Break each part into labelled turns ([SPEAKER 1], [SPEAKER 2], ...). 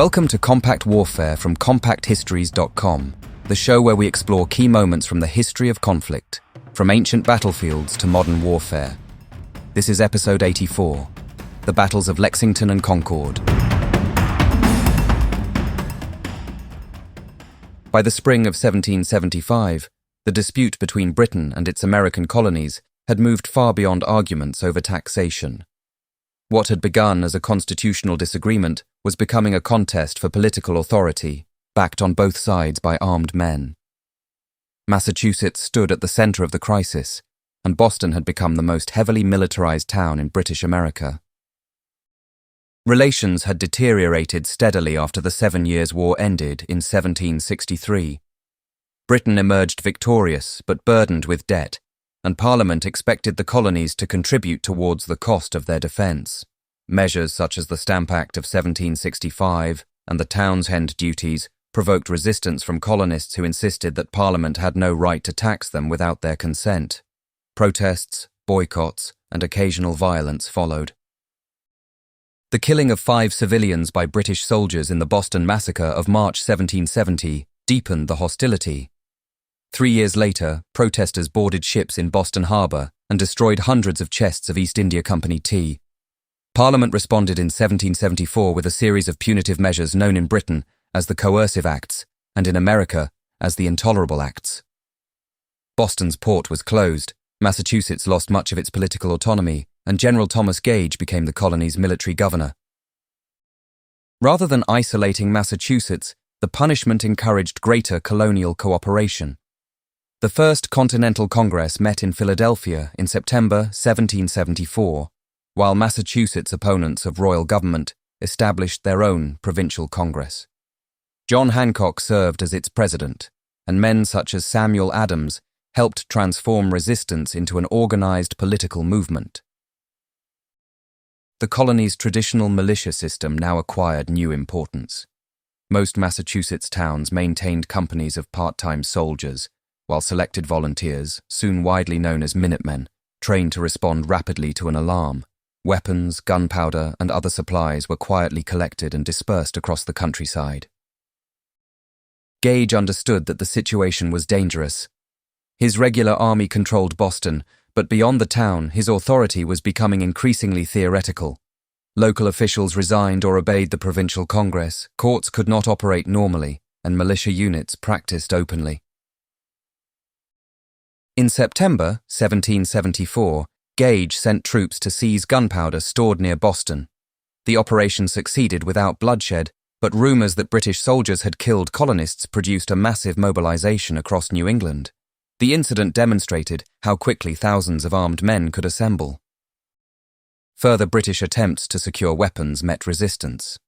[SPEAKER 1] Welcome to Compact Warfare from CompactHistories.com, the show where we explore key moments from the history of conflict, from ancient battlefields to modern warfare. This is episode 84, the battles of Lexington and Concord. By the spring of 1775, the dispute between Britain and its American colonies had moved far beyond arguments over taxation. What had begun as a constitutional disagreement was becoming a contest for political authority, backed on both sides by armed men. Massachusetts stood at the center of the crisis, and Boston had become the most heavily militarized town in British America. Relations had deteriorated steadily after the 7 Years' War ended in 1763. Britain emerged victorious but burdened with debt, and Parliament expected the colonies to contribute towards the cost of their defence. Measures such as the Stamp Act of 1765 and the Townshend duties provoked resistance from colonists who insisted that Parliament had no right to tax them without their consent. Protests, boycotts, and occasional violence followed. The killing of 5 civilians by British soldiers in the Boston Massacre of March 1770 deepened the hostility. 3 years later, protesters boarded ships in Boston Harbor and destroyed hundreds of chests of East India Company tea. Parliament responded in 1774 with a series of punitive measures known in Britain as the Coercive Acts and in America as the Intolerable Acts. Boston's port was closed, Massachusetts lost much of its political autonomy, and General Thomas Gage became the colony's military governor. Rather than isolating Massachusetts, the punishment encouraged greater colonial cooperation. The First Continental Congress met in Philadelphia in September 1774, while Massachusetts' opponents of royal government established their own provincial congress. John Hancock served as its president, and men such as Samuel Adams helped transform resistance into an organized political movement. The colony's traditional militia system now acquired new importance. Most Massachusetts towns maintained companies of part-time soldiers, while selected volunteers, soon widely known as Minutemen, trained to respond rapidly to an alarm. Weapons, gunpowder, and other supplies were quietly collected and dispersed across the countryside. Gage understood that the situation was dangerous. His regular army controlled Boston, but beyond the town, his authority was becoming increasingly theoretical. Local officials resigned or obeyed the provincial congress, courts could not operate normally, and militia units practiced openly. In September 1774, Gage sent troops to seize gunpowder stored near Boston. The operation succeeded without bloodshed, but rumors that British soldiers had killed colonists produced a massive mobilization across New England. The incident demonstrated how quickly thousands of armed men could assemble. Further British attempts to secure weapons met resistance.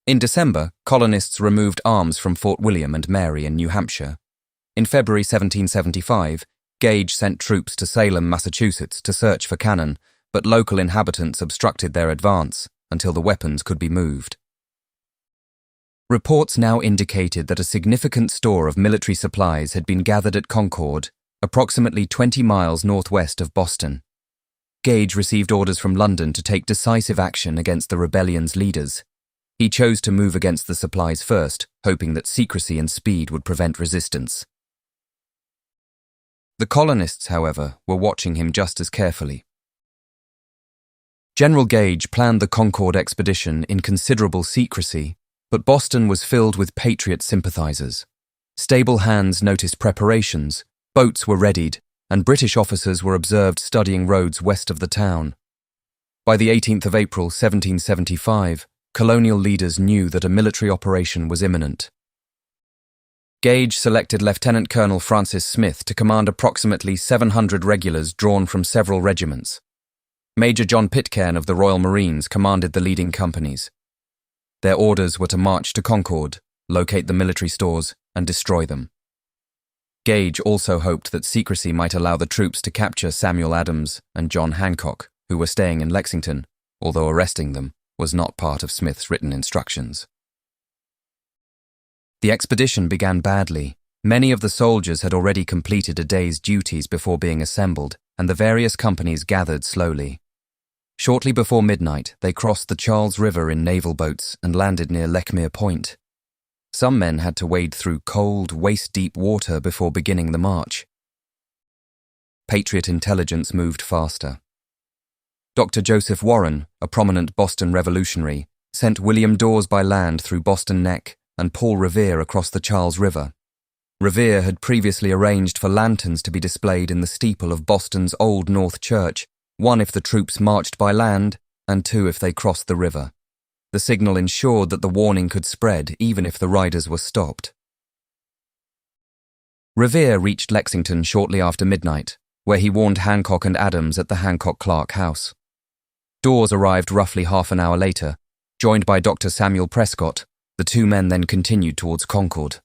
[SPEAKER 1] In December, colonists removed arms from Fort William and Mary in New Hampshire. In February 1775, Gage sent troops to Salem, Massachusetts to search for cannon, but local inhabitants obstructed their advance until the weapons could be moved. Reports now indicated that a significant store of military supplies had been gathered at Concord, approximately 20 miles northwest of Boston. Gage received orders from London to take decisive action against the rebellion's leaders. He chose to move against the supplies first, hoping that secrecy and speed would prevent resistance. The colonists, however, were watching him just as carefully. General Gage planned the Concord expedition in considerable secrecy, but Boston was filled with Patriot sympathizers. Stable hands noticed preparations, boats were readied, and British officers were observed studying roads west of the town. By the 18th of April 1775, colonial leaders knew that a military operation was imminent. Gage selected Lieutenant Colonel Francis Smith to command approximately 700 regulars drawn from several regiments. Major John Pitcairn of the Royal Marines commanded the leading companies. Their orders were to march to Concord, locate the military stores, and destroy them. Gage also hoped that secrecy might allow the troops to capture Samuel Adams and John Hancock, who were staying in Lexington, although arresting them was not part of Smith's written instructions. The expedition began badly. Many of the soldiers had already completed a day's duties before being assembled, and the various companies gathered slowly. Shortly before midnight, they crossed the Charles River in naval boats and landed near Lechmere Point. Some men had to wade through cold, waist-deep water before beginning the march. Patriot intelligence moved faster. Dr. Joseph Warren, a prominent Boston revolutionary, sent William Dawes by land through Boston Neck and Paul Revere across the Charles River. Revere had previously arranged for lanterns to be displayed in the steeple of Boston's Old North Church, 1 if the troops marched by land, and 2 if they crossed the river. The signal ensured that the warning could spread even if the riders were stopped. Revere reached Lexington shortly after midnight, where he warned Hancock and Adams at the Hancock-Clark house. Dawes arrived roughly half an hour later. Joined by Dr. Samuel Prescott, the 2 men then continued towards Concord.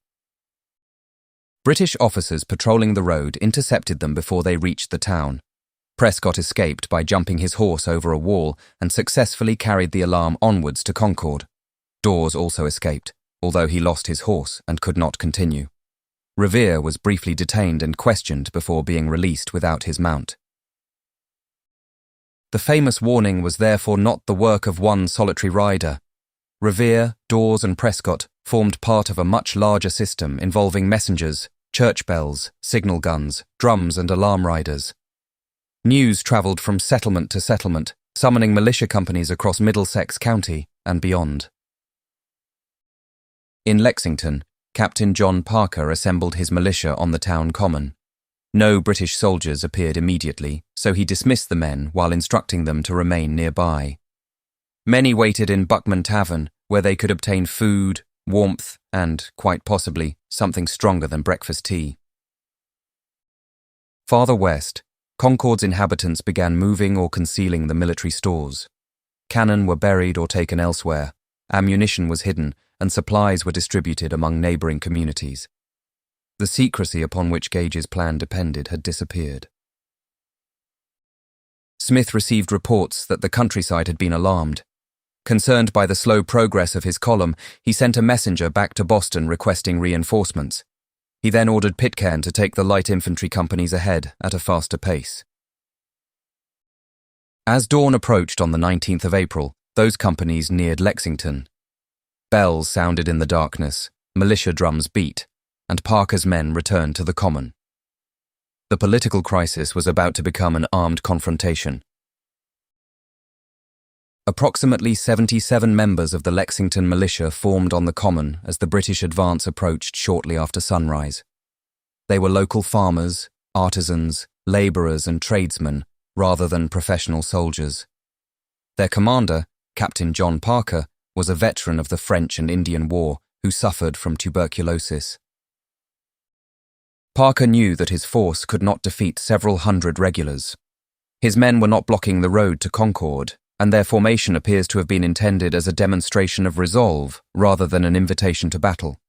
[SPEAKER 1] British officers patrolling the road intercepted them before they reached the town. Prescott escaped by jumping his horse over a wall and successfully carried the alarm onwards to Concord. Dawes also escaped, although he lost his horse and could not continue. Revere was briefly detained and questioned before being released without his mount. The famous warning was therefore not the work of one solitary rider. Revere, Dawes and Prescott formed part of a much larger system involving messengers, church bells, signal guns, drums and alarm riders. News travelled from settlement to settlement, summoning militia companies across Middlesex County and beyond. In Lexington, Captain John Parker assembled his militia on the town common. No British soldiers appeared immediately, so he dismissed the men while instructing them to remain nearby. Many waited in Buckman Tavern, where they could obtain food, warmth, and, quite possibly, something stronger than breakfast tea. Farther west, Concord's inhabitants began moving or concealing the military stores. Cannon were buried or taken elsewhere, ammunition was hidden, and supplies were distributed among neighbouring communities. The secrecy upon which Gage's plan depended had disappeared. Smith received reports that the countryside had been alarmed. Concerned by the slow progress of his column, he sent a messenger back to Boston requesting reinforcements. He then ordered Pitcairn to take the light infantry companies ahead at a faster pace. As dawn approached on the 19th of April, those companies neared Lexington. Bells sounded in the darkness, militia drums beat, and Parker's men returned to the common. The political crisis was about to become an armed confrontation. Approximately 77 members of the Lexington militia formed on the common as the British advance approached shortly after sunrise. They were local farmers, artisans, labourers and tradesmen, rather than professional soldiers. Their commander, Captain John Parker, was a veteran of the French and Indian War who suffered from tuberculosis. Parker knew that his force could not defeat several hundred regulars. His men were not blocking the road to Concord, and their formation appears to have been intended as a demonstration of resolve rather than an invitation to battle.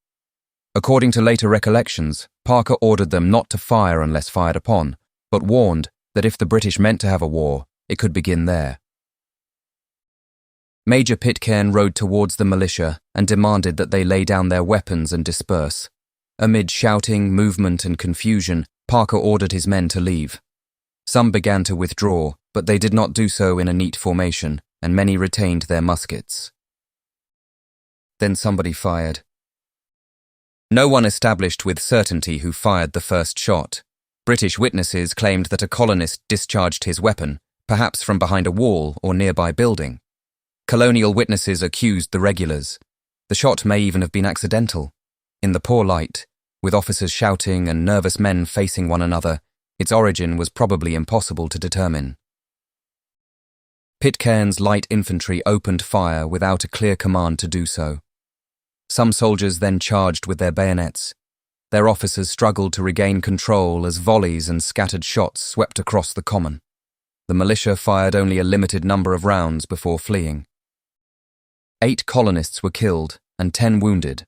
[SPEAKER 1] According to later recollections, Parker ordered them not to fire unless fired upon, but warned that if the British meant to have a war, it could begin there. Major Pitcairn rode towards the militia and demanded that they lay down their weapons and disperse. Amid shouting, movement and confusion, Parker ordered his men to leave. Some began to withdraw, but they did not do so in a neat formation, and many retained their muskets. Then somebody fired. No one established with certainty who fired the first shot. British witnesses claimed that a colonist discharged his weapon, perhaps from behind a wall or nearby building. Colonial witnesses accused the regulars. The shot may even have been accidental. In the poor light, with officers shouting and nervous men facing one another, its origin was probably impossible to determine. Pitcairn's light infantry opened fire without a clear command to do so. Some soldiers then charged with their bayonets. Their officers struggled to regain control as volleys and scattered shots swept across the common. The militia fired only a limited number of rounds before fleeing. 8 colonists were killed and 10 wounded.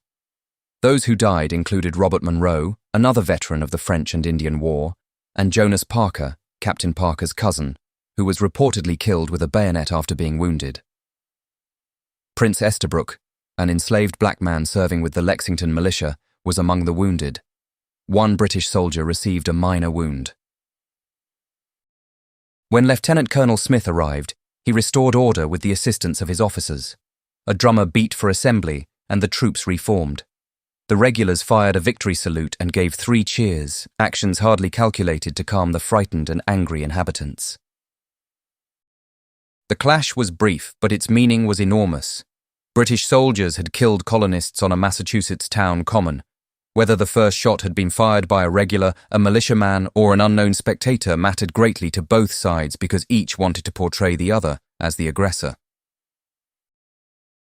[SPEAKER 1] Those who died included Robert Monroe, another veteran of the French and Indian War, and Jonas Parker, Captain Parker's cousin, who was reportedly killed with a bayonet after being wounded. Prince Estabrook, an enslaved black man serving with the Lexington militia, was among the wounded. 1 British soldier received a minor wound. When Lieutenant Colonel Smith arrived, He restored order with the assistance of his officers. A drummer beat for assembly, and the troops reformed. The regulars fired a victory salute and gave 3 cheers, actions hardly calculated to calm the frightened and angry inhabitants. The clash was brief, but its meaning was enormous. British soldiers had killed colonists on a Massachusetts town common. Whether the first shot had been fired by a regular, a militiaman, or an unknown spectator mattered greatly to both sides because each wanted to portray the other as the aggressor.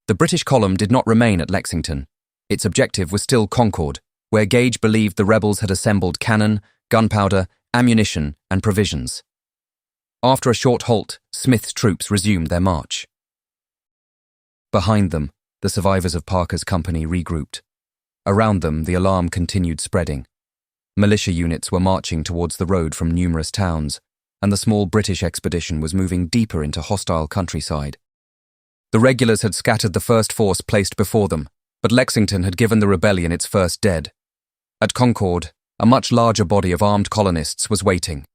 [SPEAKER 1] The British column did not remain at Lexington. Its objective was still Concord, where Gage believed the rebels had assembled cannon, gunpowder, ammunition, and provisions. After a short halt, Smith's troops resumed their march. Behind them, the survivors of Parker's company regrouped. Around them, the alarm continued spreading. Militia units were marching towards the road from numerous towns, and the small British expedition was moving deeper into hostile countryside. The regulars had scattered the first force placed before them, but Lexington had given the rebellion its first dead. At Concord, a much larger body of armed colonists was waiting.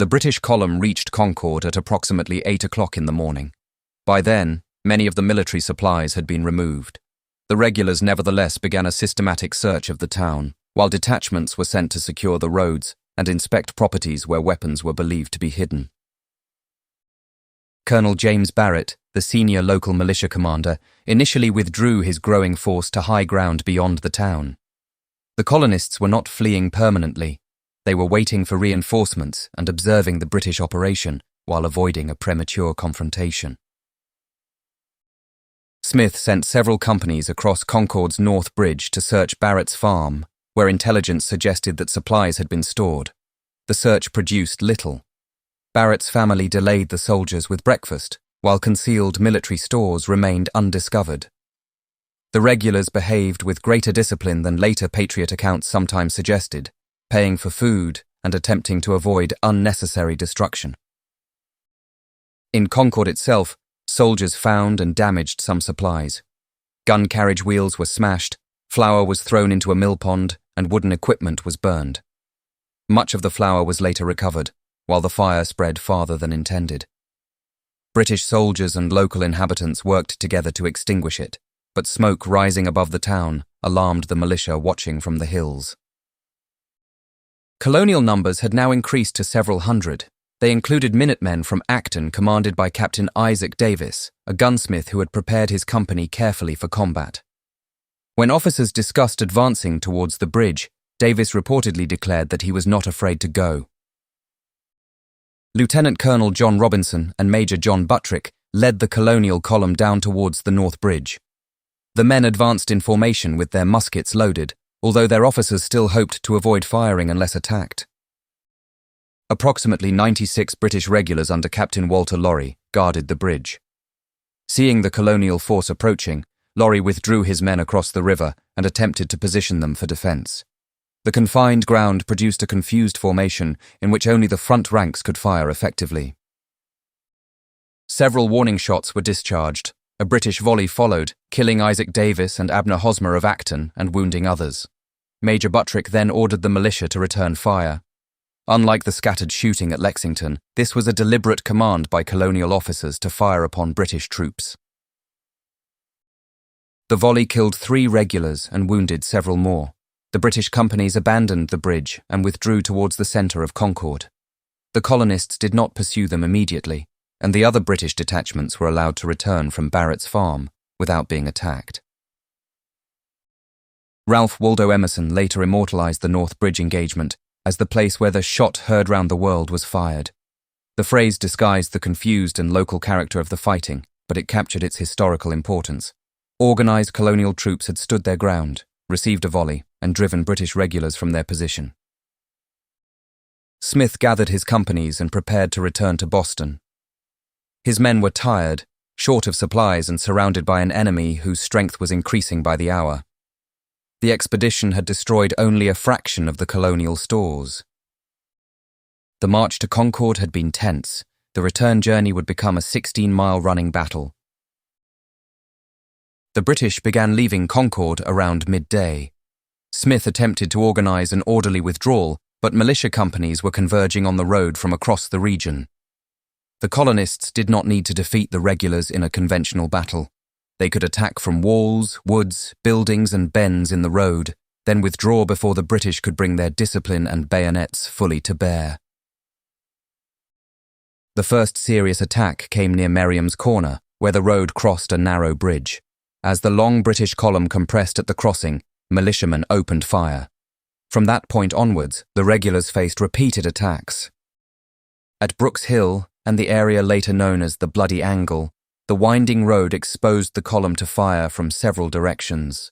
[SPEAKER 1] The British column reached Concord at approximately 8 o'clock in the morning. By then, many of the military supplies had been removed. The regulars nevertheless began a systematic search of the town, while detachments were sent to secure the roads and inspect properties where weapons were believed to be hidden. Colonel James Barrett, the senior local militia commander, initially withdrew his growing force to high ground beyond the town. The colonists were not fleeing permanently. They were waiting for reinforcements and observing the British operation while avoiding a premature confrontation. Smith sent several companies across Concord's North Bridge to search Barrett's farm, where intelligence suggested that supplies had been stored. The search produced little. Barrett's family delayed the soldiers with breakfast, while concealed military stores remained undiscovered. The regulars behaved with greater discipline than later Patriot accounts sometimes suggested, paying for food and attempting to avoid unnecessary destruction. In Concord itself, soldiers found and damaged some supplies. Gun carriage wheels were smashed, flour was thrown into a mill pond, and wooden equipment was burned. Much of the flour was later recovered, while the fire spread farther than intended. British soldiers and local inhabitants worked together to extinguish it, but smoke rising above the town alarmed the militia watching from the hills. Colonial numbers had now increased to several hundred. They included Minutemen from Acton commanded by Captain Isaac Davis, a gunsmith who had prepared his company carefully for combat. When officers discussed advancing towards the bridge, Davis reportedly declared that he was not afraid to go. Lieutenant Colonel John Robinson and Major John Buttrick led the colonial column down towards the North Bridge. The men advanced in formation with their muskets loaded, although their officers still hoped to avoid firing unless attacked. Approximately 96 British regulars under Captain Walter Lorry guarded the bridge. Seeing the colonial force approaching, Lorry withdrew his men across the river and attempted to position them for defence. The confined ground produced a confused formation in which only the front ranks could fire effectively. Several warning shots were discharged. A British volley followed, killing Isaac Davis and Abner Hosmer of Acton and wounding others. Major Buttrick then ordered the militia to return fire. Unlike the scattered shooting at Lexington, this was a deliberate command by colonial officers to fire upon British troops. The volley killed 3 regulars and wounded several more. The British companies abandoned the bridge and withdrew towards the centre of Concord. The colonists did not pursue them immediately, and the other British detachments were allowed to return from Barrett's farm without being attacked. Ralph Waldo Emerson later immortalized the North Bridge engagement as the place where the shot heard round the world was fired. The phrase disguised the confused and local character of the fighting, but it captured its historical importance. Organised colonial troops had stood their ground, received a volley, and driven British regulars from their position. Smith gathered his companies and prepared to return to Boston. His men were tired, short of supplies and surrounded by an enemy whose strength was increasing by the hour. The expedition had destroyed only a fraction of the colonial stores. The march to Concord had been tense. The return journey would become a 16-mile running battle. The British began leaving Concord around midday. Smith attempted to organise an orderly withdrawal, but militia companies were converging on the road from across the region. The colonists did not need to defeat the regulars in a conventional battle. They could attack from walls, woods, buildings and bends in the road, then withdraw before the British could bring their discipline and bayonets fully to bear. The first serious attack came near Merriam's Corner, where the road crossed a narrow bridge. As the long British column compressed at the crossing, militiamen opened fire. From that point onwards, the regulars faced repeated attacks. At Brooks Hill, and the area later known as the Bloody Angle, the winding road exposed the column to fire from several directions.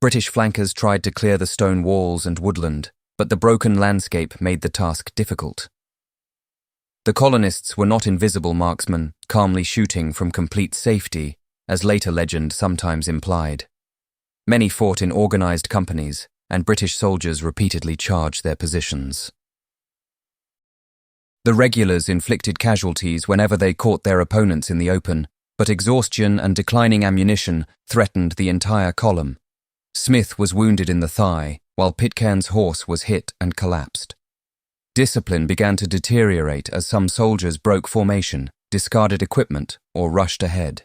[SPEAKER 1] British flankers tried to clear the stone walls and woodland, but the broken landscape made the task difficult. The colonists were not invisible marksmen, calmly shooting from complete safety, as later legend sometimes implied. Many fought in organized companies, and British soldiers repeatedly charged their positions. The regulars inflicted casualties whenever they caught their opponents in the open, but exhaustion and declining ammunition threatened the entire column. Smith was wounded in the thigh, while Pitcairn's horse was hit and collapsed. Discipline began to deteriorate as some soldiers broke formation, discarded equipment, or rushed ahead.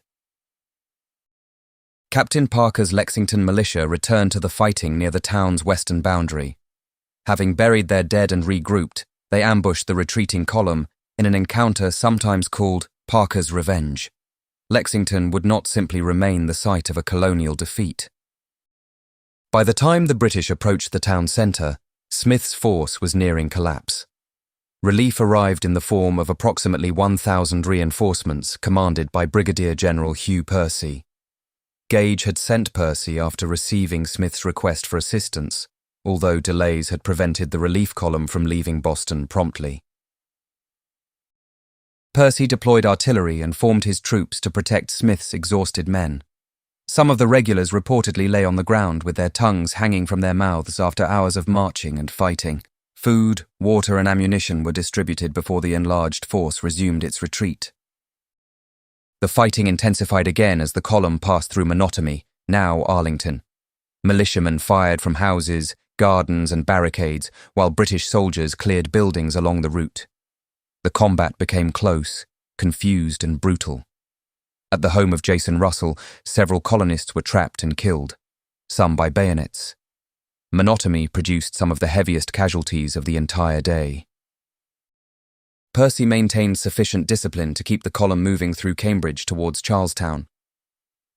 [SPEAKER 1] Captain Parker's Lexington militia returned to the fighting near the town's western boundary. Having buried their dead and regrouped, they ambushed the retreating column in an encounter sometimes called Parker's Revenge. Lexington would not simply remain the site of a colonial defeat. By the time the British approached the town centre, Smith's force was nearing collapse. Relief arrived in the form of approximately 1,000 reinforcements commanded by Brigadier General Hugh Percy. Gage had sent Percy after receiving Smith's request for assistance, although delays had prevented the relief column from leaving Boston promptly. Percy deployed artillery and formed his troops to protect Smith's exhausted men. Some of the regulars reportedly lay on the ground with their tongues hanging from their mouths after hours of marching and fighting. Food, water and ammunition were distributed before the enlarged force resumed its retreat. The fighting intensified again as the column passed through Monotamy, now Arlington. Militiamen fired from houses, gardens and barricades, while British soldiers cleared buildings along the route. The combat became close, confused and brutal. At the home of Jason Russell, several colonists were trapped and killed, some by bayonets. Monotamy produced some of the heaviest casualties of the entire day. Percy maintained sufficient discipline to keep the column moving through Cambridge towards Charlestown.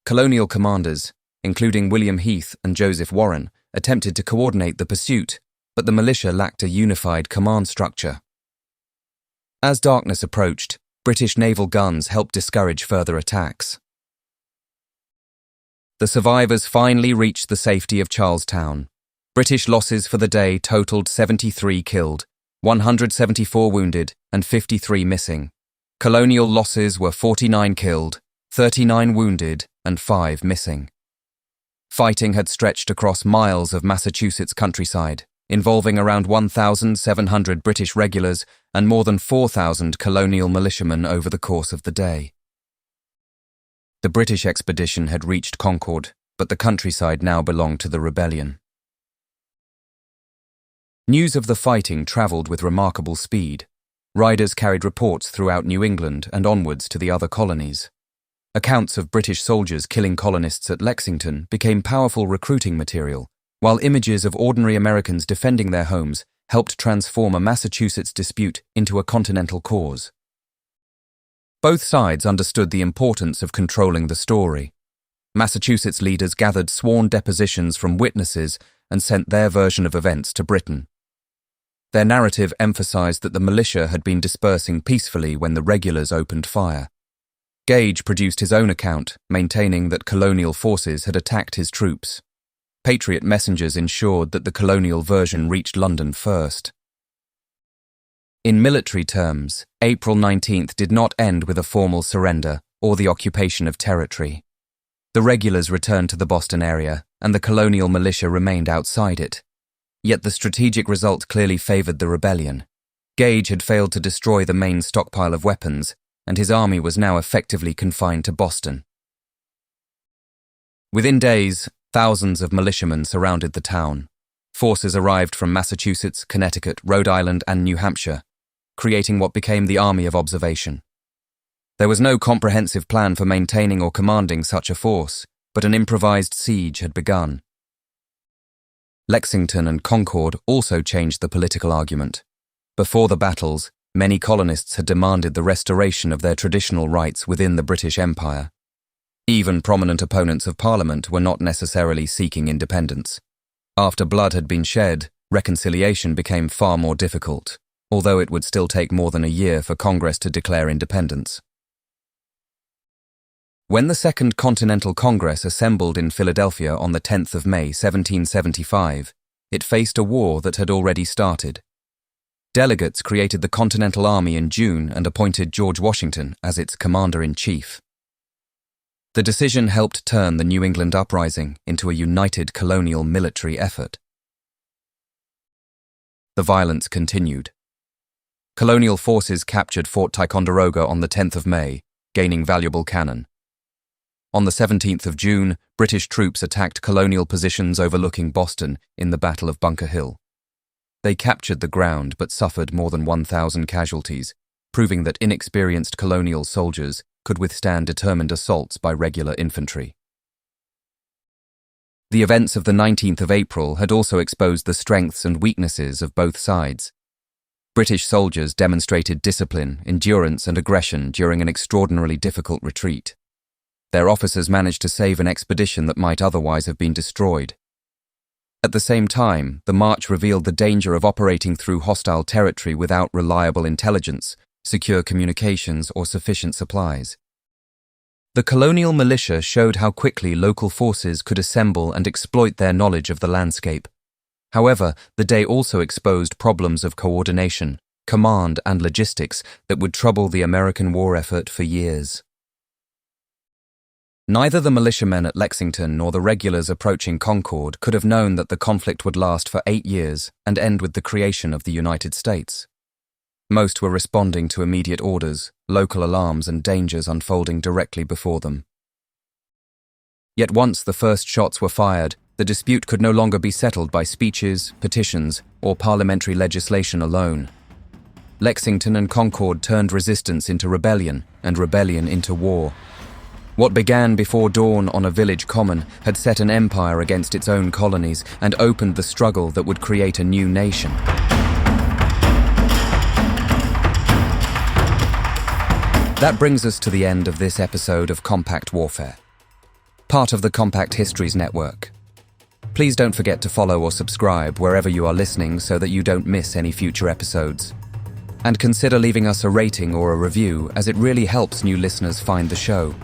[SPEAKER 1] Colonial commanders, including William Heath and Joseph Warren, attempted to coordinate the pursuit, but the militia lacked a unified command structure. As darkness approached, British naval guns helped discourage further attacks. The survivors finally reached the safety of Charlestown. British losses for the day totaled 73 killed, 174 wounded, and 53 missing. Colonial losses were 49 killed, 39 wounded, and 5 missing. Fighting had stretched across miles of Massachusetts countryside, involving around 1,700 British regulars and more than 4,000 colonial militiamen over the course of the day. The British expedition had reached Concord, but the countryside now belonged to the rebellion. News of the fighting travelled with remarkable speed. Riders carried reports throughout New England and onwards to the other colonies. Accounts of British soldiers killing colonists at Lexington became powerful recruiting material, while images of ordinary Americans defending their homes helped transform a Massachusetts dispute into a continental cause. Both sides understood the importance of controlling the story. Massachusetts leaders gathered sworn depositions from witnesses and sent their version of events to Britain. Their narrative emphasized that the militia had been dispersing peacefully when the regulars opened fire. Gage produced his own account, maintaining that colonial forces had attacked his troops. Patriot messengers ensured that the colonial version reached London first. In military terms, April 19th did not end with a formal surrender or the occupation of territory. The regulars returned to the Boston area, and the colonial militia remained outside it. Yet the strategic result clearly favored the rebellion. Gage had failed to destroy the main stockpile of weapons, and his army was now effectively confined to Boston. Within days, thousands of militiamen surrounded the town. Forces arrived from Massachusetts, Connecticut, Rhode Island, and New Hampshire, creating what became the Army of Observation. There was no comprehensive plan for maintaining or commanding such a force, but an improvised siege had begun. Lexington and Concord also changed the political argument. Before the battles, many colonists had demanded the restoration of their traditional rights within the British Empire. Even prominent opponents of Parliament were not necessarily seeking independence. After blood had been shed, reconciliation became far more difficult, although it would still take more than a year for Congress to declare independence. When the Second Continental Congress assembled in Philadelphia on the 10th of May 1775, it faced a war that had already started. Delegates created the Continental Army in June and appointed George Washington as its commander-in-chief. The decision helped turn the New England Uprising into a united colonial military effort. The violence continued. Colonial forces captured Fort Ticonderoga on the 10th of May, gaining valuable cannon. On the 17th of June, British troops attacked colonial positions overlooking Boston in the Battle of Bunker Hill. They captured the ground but suffered more than 1,000 casualties, proving that inexperienced colonial soldiers could withstand determined assaults by regular infantry. The events of the 19th of April had also exposed the strengths and weaknesses of both sides. British soldiers demonstrated discipline, endurance, and aggression during an extraordinarily difficult retreat. Their officers managed to save an expedition that might otherwise have been destroyed. At the same time, the march revealed the danger of operating through hostile territory without reliable intelligence, secure communications, or sufficient supplies. The colonial militia showed how quickly local forces could assemble and exploit their knowledge of the landscape. However, the day also exposed problems of coordination, command, and logistics that would trouble the American war effort for years. Neither the militiamen at Lexington nor the regulars approaching Concord could have known that the conflict would last for 8 years and end with the creation of the United States. Most were responding to immediate orders, local alarms, and dangers unfolding directly before them. Yet once the first shots were fired, the dispute could no longer be settled by speeches, petitions, or parliamentary legislation alone. Lexington and Concord turned resistance into rebellion, and rebellion into war. What began before dawn on a village common had set an empire against its own colonies and opened the struggle that would create a new nation. That brings us to the end of this episode of Compact Warfare, part of the Compact Histories Network. Please don't forget to follow or subscribe wherever you are listening so that you don't miss any future episodes. And consider leaving us a rating or a review, as it really helps new listeners find the show.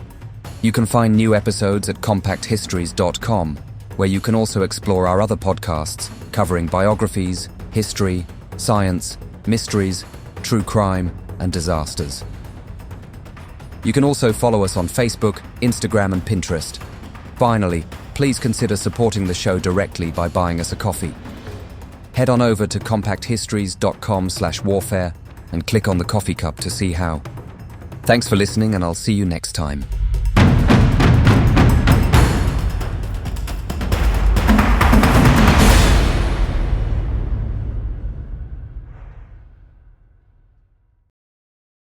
[SPEAKER 1] You can find new episodes at compacthistories.com, where you can also explore our other podcasts covering biographies, history, science, mysteries, true crime, and disasters. You can also follow us on Facebook, Instagram, and Pinterest. Finally, please consider supporting the show directly by buying us a coffee. Head on over to compacthistories.com/warfare and click on the coffee cup to see how. Thanks for listening, and I'll see you next time.